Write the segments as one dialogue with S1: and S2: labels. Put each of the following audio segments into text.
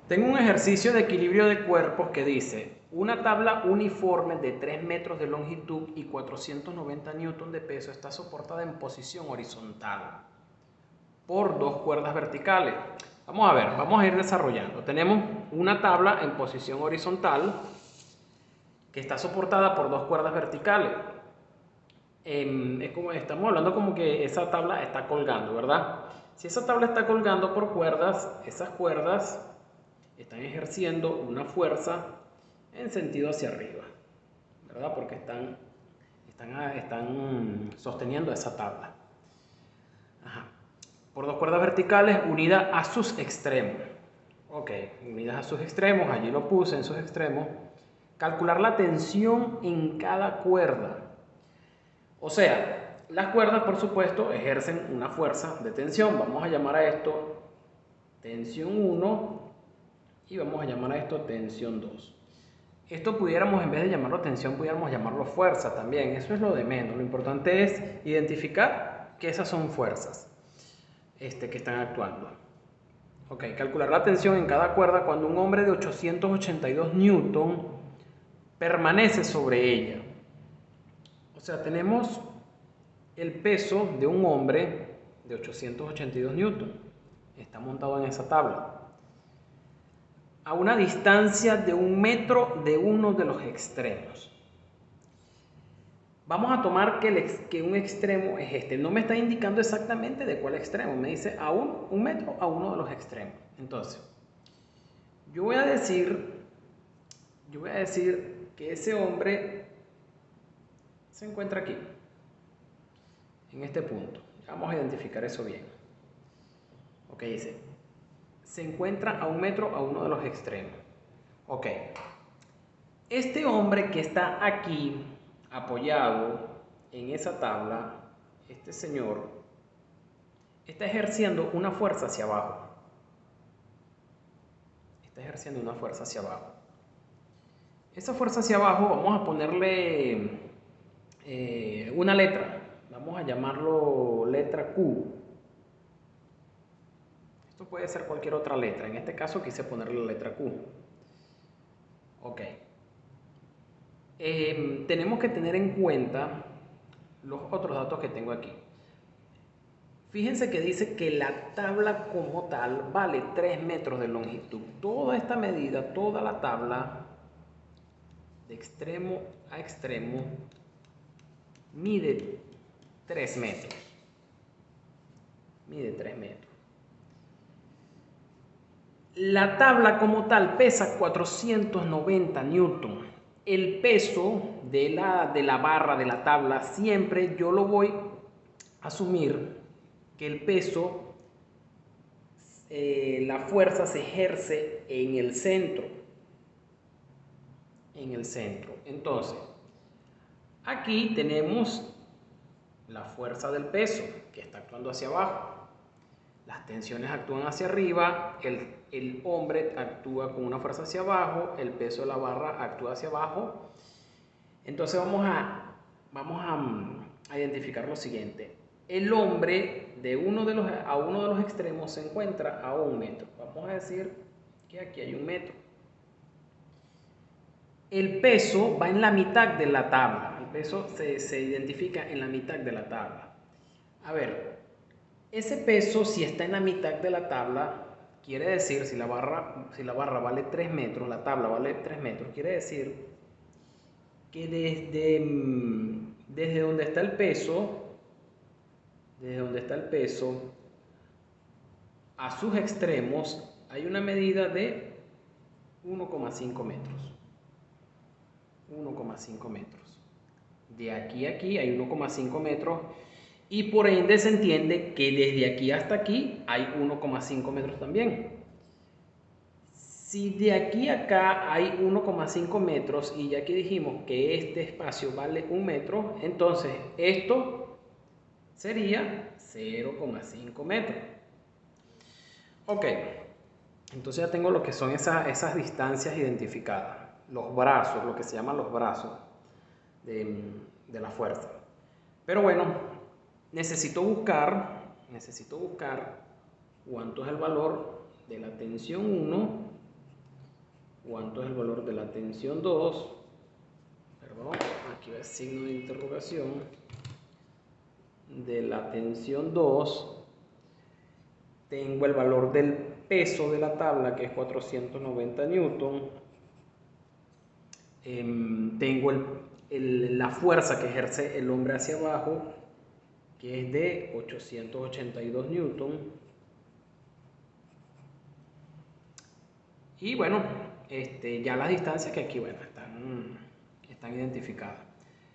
S1: Tengo un ejercicio de equilibrio de cuerpos que dice, una tabla uniforme de 3 metros de longitud y 490 newton de peso está soportada en posición horizontal por dos cuerdas verticales. Vamos a ver, vamos a ir desarrollando. Tenemos una tabla en posición horizontal que está soportada por dos cuerdas verticales. Estamos hablando como que esa tabla está colgando, ¿verdad? Si esa tabla está colgando por cuerdas, esas cuerdas están ejerciendo una fuerza en sentido hacia arriba, ¿verdad? Porque están sosteniendo esa tabla. Ajá. Por dos cuerdas verticales unidas a sus extremos. Ok, unidas a sus extremos, allí lo puse en sus extremos. Calcular la tensión en cada cuerda. O sea, las cuerdas, por supuesto, ejercen una fuerza de tensión. Vamos a llamar a esto tensión 1 y vamos a llamar a esto tensión 2. Esto pudiéramos, en vez de llamarlo tensión, pudiéramos llamarlo fuerza también. Eso es lo de menos. Lo importante es identificar que esas son fuerzas que están actuando. Ok, calcular la tensión en cada cuerda cuando un hombre de 882 newton permanece sobre ella. O sea, tenemos el peso de un hombre de 882 newton. Está montado en esa tabla. A una distancia de 1 metro de uno de los extremos. Vamos a tomar que un extremo es este. No me está indicando exactamente de cuál extremo. Me dice a 1 metro a uno de los extremos. Entonces, yo voy a decir que ese hombre se encuentra aquí, en este punto. Vamos a identificar eso bien. Ok, dice, se encuentra a 1 metro a uno de los extremos. Ok. Este hombre que está aquí apoyado en esa tabla, este señor, está ejerciendo una fuerza hacia abajo. Está ejerciendo una fuerza hacia abajo. Esa fuerza hacia abajo vamos a ponerle una letra. Vamos a llamarlo letra Q. Esto puede ser cualquier otra letra. En este caso quise ponerle la letra Q. Ok. Tenemos que tener en cuenta los otros datos que tengo aquí. Fíjense que dice que la tabla como tal vale 3 metros de longitud. Toda esta medida, toda la tabla, de extremo a extremo, mide 3 metros. Mide 3 metros. La tabla como tal pesa 490 newton. El peso de la barra de la tabla siempre yo lo voy a asumir que el peso, la fuerza se ejerce en el centro. En el centro. Entonces, aquí tenemos la fuerza del peso que está actuando hacia abajo. Las tensiones actúan hacia arriba, el hombre actúa con una fuerza hacia abajo, el peso de la barra actúa hacia abajo. Entonces vamos a identificar lo siguiente. El hombre a uno de los extremos se encuentra a 1 metro. Vamos a decir que aquí hay 1 metro. El peso va en la mitad de la tabla. El peso se identifica en la mitad de la tabla. A ver, ese peso, si está en la mitad de la tabla, quiere decir, si la barra vale 3 metros, la tabla vale 3 metros, quiere decir que desde donde está el peso, a sus extremos, hay una medida de 1,5 metros. 1,5 metros. De aquí a aquí hay 1,5 metros. Y por ende se entiende que desde aquí hasta aquí hay 1,5 metros también. Si de aquí a acá hay 1,5 metros y ya que dijimos que este espacio vale 1 metro, entonces esto sería 0,5 metros. Ok, entonces ya tengo lo que son esas distancias identificadas. Los brazos, lo que se llaman los brazos de la fuerza. Pero bueno, necesito buscar cuánto es el valor de la tensión 1 cuánto es el valor de la tensión 2, perdón, aquí va el signo de interrogación, de la tensión 2, tengo el valor del peso de la tabla, que es 490 newton, tengo la fuerza que ejerce el hombre hacia abajo, que es de 882 newton. Y bueno, ya las distancias que aquí, bueno, están identificadas.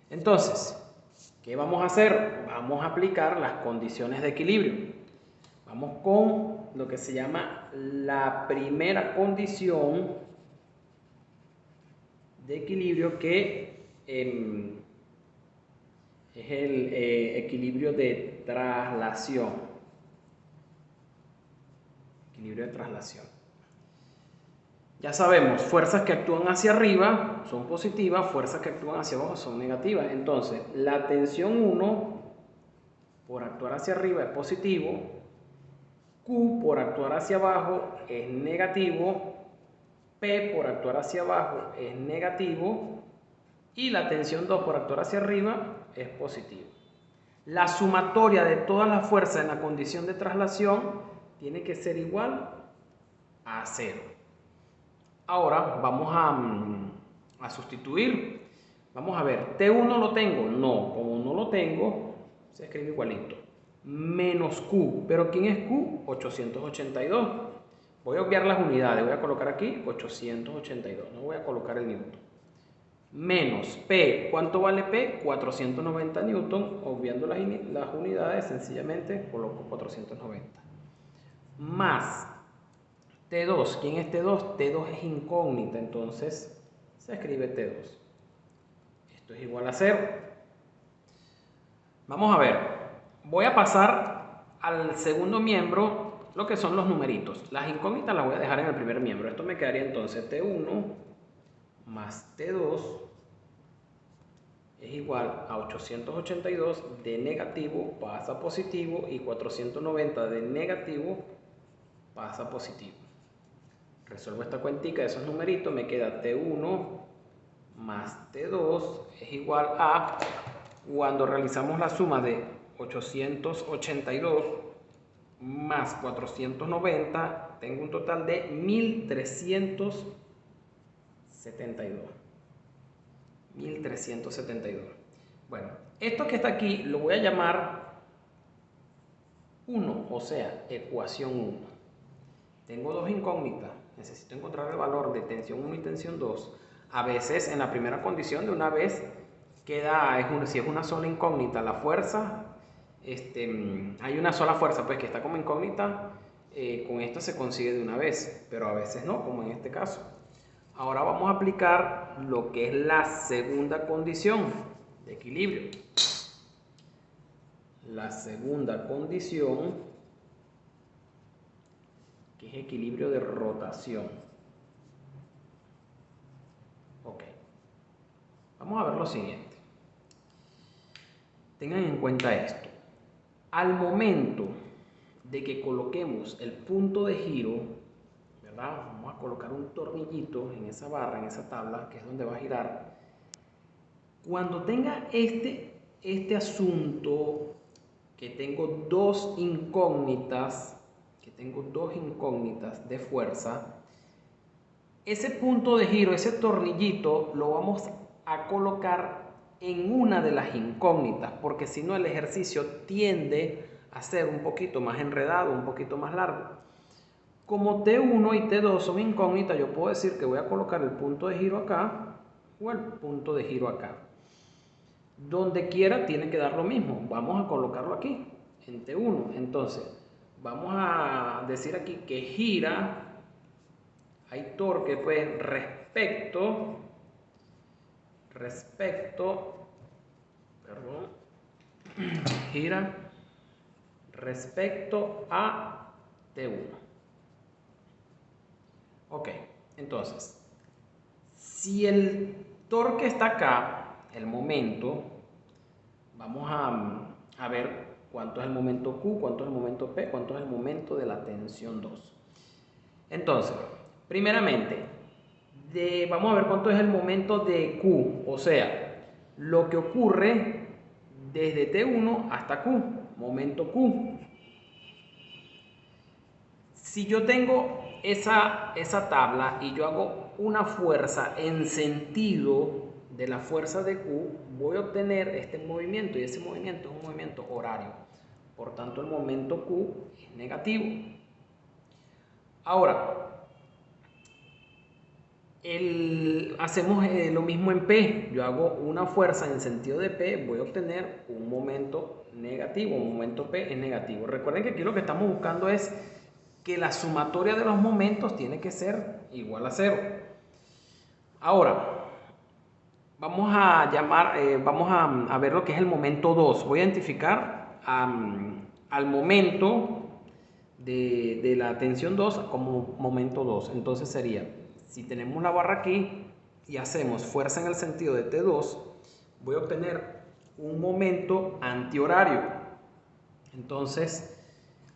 S1: Entonces, ¿qué vamos a hacer? Vamos a aplicar las condiciones de equilibrio. Vamos con lo que se llama la primera condición de equilibrio, que es el equilibrio de traslación. Equilibrio de traslación. Ya sabemos, fuerzas que actúan hacia arriba son positivas, fuerzas que actúan hacia abajo son negativas. Entonces, la tensión 1 por actuar hacia arriba es positivo, Q por actuar hacia abajo es negativo, P por actuar hacia abajo es negativo y la tensión 2 por actuar hacia arriba es positiva. La sumatoria de todas las fuerzas en la condición de traslación tiene que ser igual a 0. Ahora vamos a sustituir. Vamos a ver, T1 lo tengo. No, como no lo tengo, se escribe igualito. Menos Q. ¿Pero quién es Q? 882. Voy a obviar las unidades. Voy a colocar aquí 882. No voy a colocar el newton. Menos P. ¿Cuánto vale P? 490 newton. Obviando las unidades, sencillamente coloco 490. Más T2, ¿quién es T2? T2 es incógnita, entonces se escribe T2. Esto es igual a 0. Vamos a ver, voy a pasar al segundo miembro, lo que son los numeritos. Las incógnitas las voy a dejar en el primer miembro. Esto me quedaría entonces T1 más T2 es igual a 882 de negativo pasa a positivo y 490 de negativo pasa a positivo. Resuelvo esta cuentica de esos numeritos, me queda T1 más T2 es igual a, cuando realizamos la suma de 882 más 490, tengo un total de 1372. 1372. Bueno, esto que está aquí lo voy a llamar 1, o sea, ecuación 1. Tengo dos incógnitas, necesito encontrar el valor de tensión 1 y tensión 2. A veces en la primera condición de una vez queda, si es una sola incógnita, la fuerza, hay una sola fuerza pues que está como incógnita, con esto se consigue de una vez, pero a veces no, como en este caso. Ahora vamos a aplicar lo que es la segunda condición de equilibrio. La segunda condición, que es equilibrio de rotación. Ok. Vamos a ver lo siguiente. Tengan en cuenta esto. Al momento de que coloquemos el punto de giro, ¿verdad? Vamos a colocar un tornillito en esa barra, en esa tabla, que es donde va a girar. Cuando tenga este asunto, que tengo dos incógnitas de fuerza, ese punto de giro, ese tornillito, lo vamos a colocar en una de las incógnitas, porque si no el ejercicio tiende a ser un poquito más enredado, un poquito más largo. Como T1 y T2 son incógnitas, yo puedo decir que voy a colocar el punto de giro acá o el punto de giro acá. Donde quiera tiene que dar lo mismo. Vamos a colocarlo aquí, en T1. Entonces, vamos a decir aquí que gira, hay torque pues gira respecto a T1. Ok, entonces, si el torque está acá, el momento, vamos a ver cuánto es el momento Q, cuánto es el momento P, cuánto es el momento de la tensión 2. Entonces, primeramente, vamos a ver cuánto es el momento de Q, o sea, lo que ocurre desde T1 hasta Q, momento Q. Si yo tengo esa tabla y yo hago una fuerza en sentido de la fuerza de Q, voy a obtener este movimiento, y ese movimiento es un movimiento horario. Por tanto, el momento Q es negativo. Ahora, hacemos lo mismo en P. Yo hago una fuerza en sentido de P, voy a obtener un momento negativo. Un momento P es negativo. Recuerden que aquí lo que estamos buscando es que la sumatoria de los momentos tiene que ser igual a 0. Ahora, vamos a ver lo que es el momento 2. Voy a identificar al momento de la tensión 2 como momento 2. Entonces sería, si tenemos la barra aquí y hacemos fuerza en el sentido de T2, voy a obtener un momento antihorario. Entonces,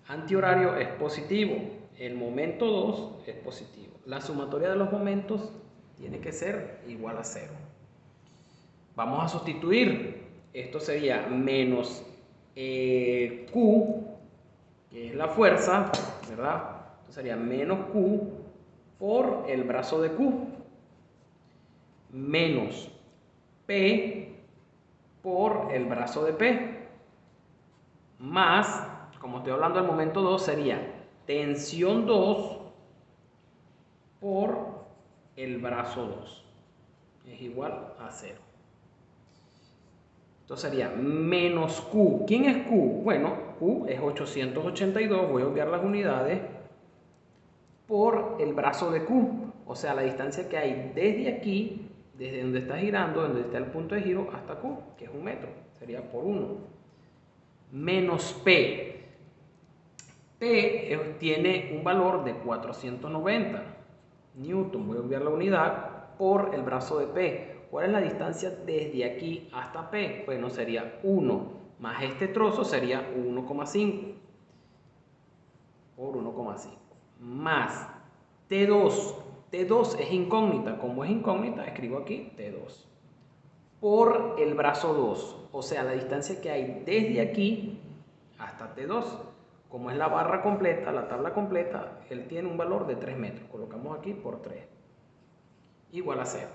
S1: antihorario es positivo, el momento 2 es positivo. La sumatoria de los momentos tiene que ser igual a 0. Vamos a sustituir. Esto sería menos Q, que es la fuerza, ¿verdad? Esto sería menos Q por el brazo de Q, menos P por el brazo de P, más, como estoy hablando del momento 2, sería tensión 2 por el brazo 2. Es igual a 0. Entonces sería menos Q. ¿Quién es Q? Bueno, Q es 882, voy a obviar las unidades, por el brazo de Q. O sea, la distancia que hay desde aquí, desde donde está girando, donde está el punto de giro, hasta Q, que es 1 metro. Sería por 1. Menos P. P tiene un valor de 490 newton. Voy a obviar la unidad por el brazo de P. ¿Cuál es la distancia desde aquí hasta P? Bueno, sería 1 más este trozo sería 1,5 por 1,5 más T2. T2 es incógnita. Como es incógnita, escribo aquí T2 por el brazo 2. O sea, la distancia que hay desde aquí hasta T2. Como es la barra completa, la tabla completa, él tiene un valor de 3 metros. Colocamos aquí por 3. Igual a 0.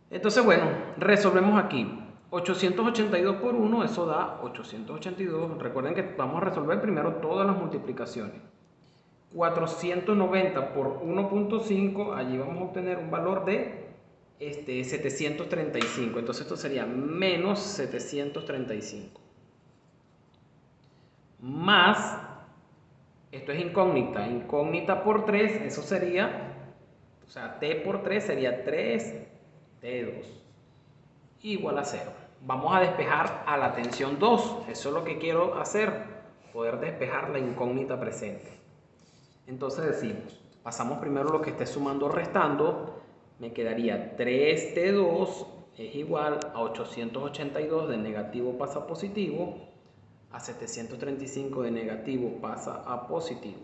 S1: Entonces, bueno, resolvemos aquí. 882 por 1, eso da 882. Recuerden que vamos a resolver primero todas las multiplicaciones. 490 por 1.5, allí vamos a obtener un valor de 735. Entonces esto sería menos 735. Más, esto es incógnita. Incógnita por 3, eso sería, o sea, T por 3 sería 3T2. Igual a 0. Vamos a despejar a la tensión 2. Eso es lo que quiero hacer, poder despejar la incógnita presente. Entonces decimos, pasamos primero lo que esté sumando o restando, me quedaría 3T2 es igual a 882 de negativo pasa a positivo, a 735 de negativo pasa a positivo.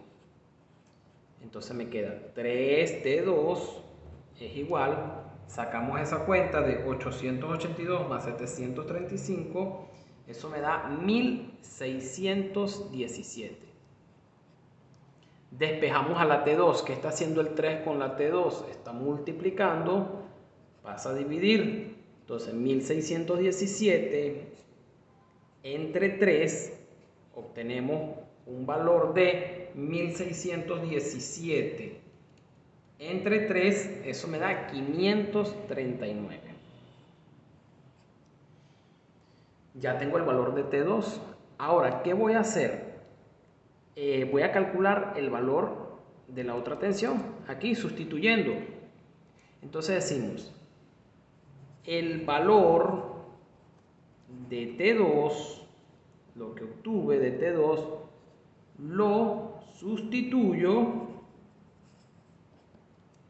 S1: Entonces me queda 3T2 es igual, sacamos esa cuenta de 882 más 735, eso me da 1617. Despejamos a la T2. ¿Qué está haciendo el 3 con la T2? Está multiplicando, pasa a dividir. Entonces 1617 entre 3 obtenemos un valor de 1617 entre 3, eso me da 539. Ya tengo el valor de T2. Ahora, ¿qué voy a hacer? Voy a calcular el valor de la otra tensión, aquí sustituyendo. Entonces decimos, el valor de T2, lo que obtuve de T2, lo sustituyo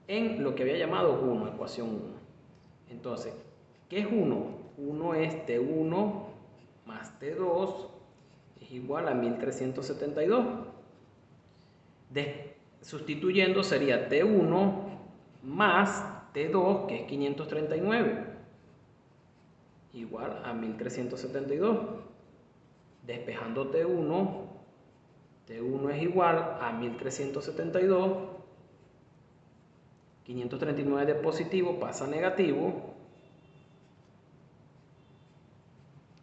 S1: en lo que había llamado 1, ecuación 1. Entonces, ¿qué es 1? 1 es T1 más T2 es igual a 1372. Sustituyendo sería T1 más T2, que es 539, igual a 1372. Despejando T1, T1 es igual a 1372. 539 de positivo pasa a negativo.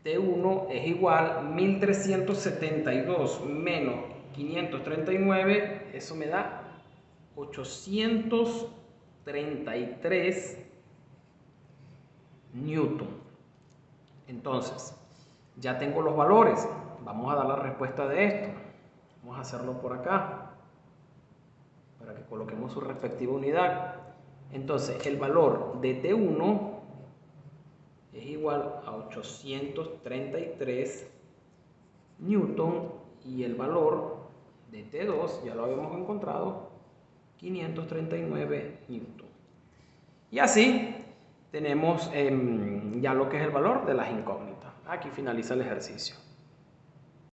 S1: T1 es igual a 1372 menos 539, eso me da 833 newton. Entonces, ya tengo los valores. Vamos a dar la respuesta de esto. Vamos a hacerlo por acá, para que coloquemos su respectiva unidad. Entonces, el valor de T1 es igual a 833 newton y el valor de T2, ya lo habíamos encontrado, 539 newton. Y así tenemos ya lo que es el valor de las incógnitas. Aquí finaliza el ejercicio.